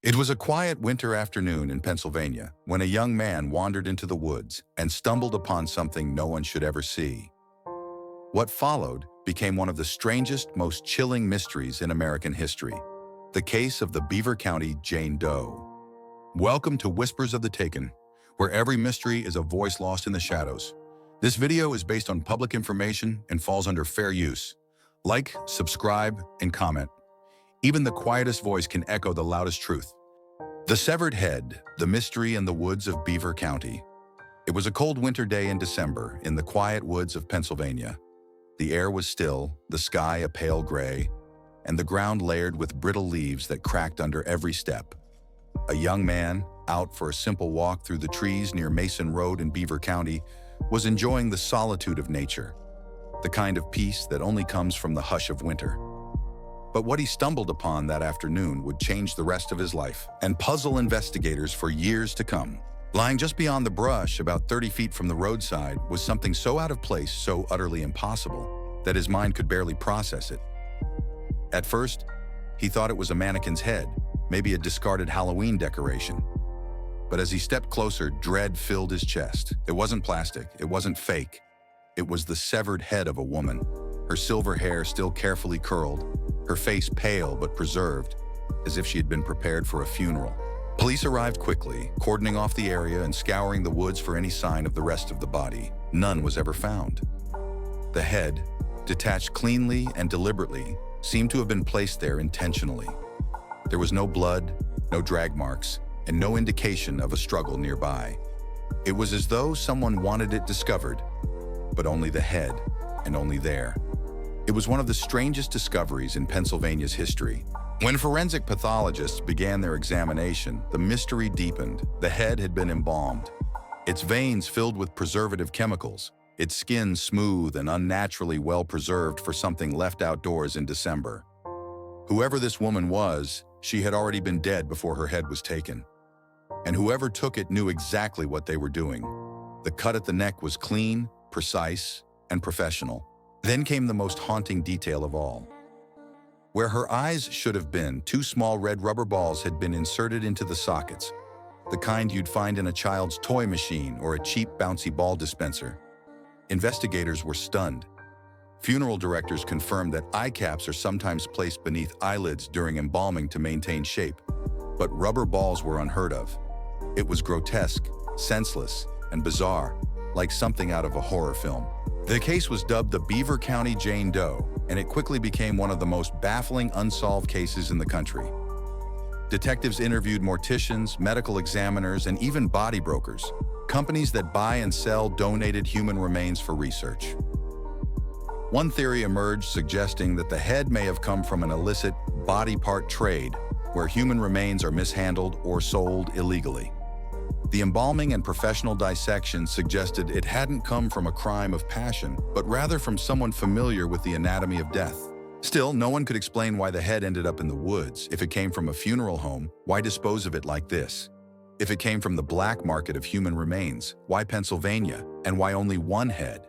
It was a quiet winter afternoon in Pennsylvania when a young man wandered into the woods and stumbled upon something no one should ever see. What followed became one of the strangest, most chilling mysteries in American history, the case of the Beaver County Jane Doe. Welcome to Whispers of the Taken, where every mystery is a voice lost in the shadows. This video is based on public information and falls under fair use. Like, subscribe, and comment. Even the quietest voice can echo the loudest truth. The severed head, the mystery in the woods of Beaver County. It was a cold winter day in December in the quiet woods of Pennsylvania. The air was still, the sky a pale gray, and the ground layered with brittle leaves that cracked under every step. A young man, out for a simple walk through the trees near Mason Road in Beaver County, was enjoying the solitude of nature, the kind of peace that only comes from the hush of winter. But what he stumbled upon that afternoon would change the rest of his life and puzzle investigators for years to come. Lying just beyond the brush, about 30 feet from the roadside, was something so out of place, so utterly impossible, that his mind could barely process it. At first, he thought it was a mannequin's head, maybe a discarded Halloween decoration. But as he stepped closer, dread filled his chest. It wasn't plastic, it wasn't fake. It was the severed head of a woman, her silver hair still carefully curled, her face pale but preserved, as if she had been prepared for a funeral. Police arrived quickly, cordoning off the area and scouring the woods for any sign of the rest of the body. None was ever found. The head, detached cleanly and deliberately, seemed to have been placed there intentionally. There was no blood, no drag marks, and no indication of a struggle nearby. It was as though someone wanted it discovered, but only the head, and only there. It was one of the strangest discoveries in Pennsylvania's history. When forensic pathologists began their examination, the mystery deepened. The head had been embalmed, its veins filled with preservative chemicals, its skin smooth and unnaturally well preserved for something left outdoors in December. Whoever this woman was, she had already been dead before her head was taken. And whoever took it knew exactly what they were doing. The cut at the neck was clean, precise, and professional. Then came the most haunting detail of all. Where her eyes should have been, two small red rubber balls had been inserted into the sockets, the kind you'd find in a child's toy machine or a cheap bouncy ball dispenser. Investigators were stunned. Funeral directors confirmed that eye caps are sometimes placed beneath eyelids during embalming to maintain shape, but rubber balls were unheard of. It was grotesque, senseless, and bizarre, like something out of a horror film. The case was dubbed the Beaver County Jane Doe, and it quickly became one of the most baffling unsolved cases in the country. Detectives interviewed morticians, medical examiners, and even body brokers, companies that buy and sell donated human remains for research. One theory emerged suggesting that the head may have come from an illicit body part trade where human remains are mishandled or sold illegally. The embalming and professional dissection suggested it hadn't come from a crime of passion, but rather from someone familiar with the anatomy of death. Still, no one could explain why the head ended up in the woods. If it came from a funeral home, why dispose of it like this? If it came from the black market of human remains, why Pennsylvania? And why only one head?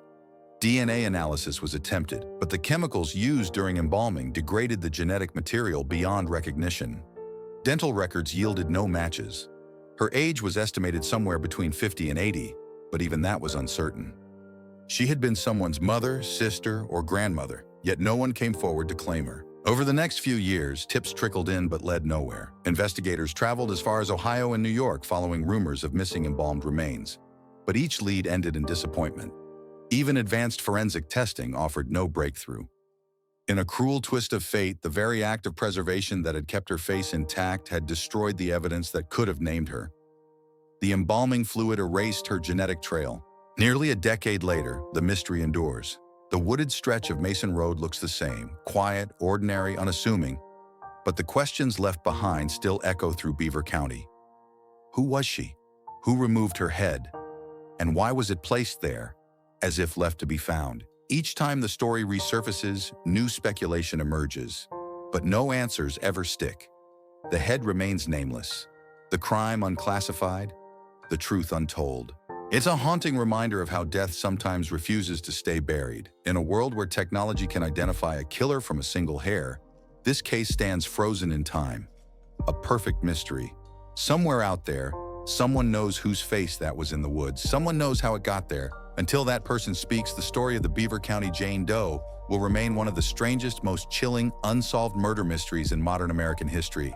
DNA analysis was attempted, but the chemicals used during embalming degraded the genetic material beyond recognition. Dental records yielded no matches. Her age was estimated somewhere between 50 and 80, but even that was uncertain. She had been someone's mother, sister, or grandmother, yet no one came forward to claim her. Over the next few years, tips trickled in but led nowhere. Investigators traveled as far as Ohio and New York following rumors of missing embalmed remains. But each lead ended in disappointment. Even advanced forensic testing offered no breakthrough. In a cruel twist of fate, the very act of preservation that had kept her face intact had destroyed the evidence that could have named her. The embalming fluid erased her genetic trail. Nearly a decade later, the mystery endures. The wooded stretch of Mason Road looks the same, quiet, ordinary, unassuming, but the questions left behind still echo through Beaver County. Who was she? Who removed her head? And why was it placed there, as if left to be found? Each time the story resurfaces, new speculation emerges, but no answers ever stick. The head remains nameless, the crime unclassified, the truth untold. It's a haunting reminder of how death sometimes refuses to stay buried. In a world where technology can identify a killer from a single hair, this case stands frozen in time. A perfect mystery. Somewhere out there, someone knows whose face that was in the woods. Someone knows how it got there. Until that person speaks, the story of the Beaver County Jane Doe will remain one of the strangest, most chilling, unsolved murder mysteries in modern American history.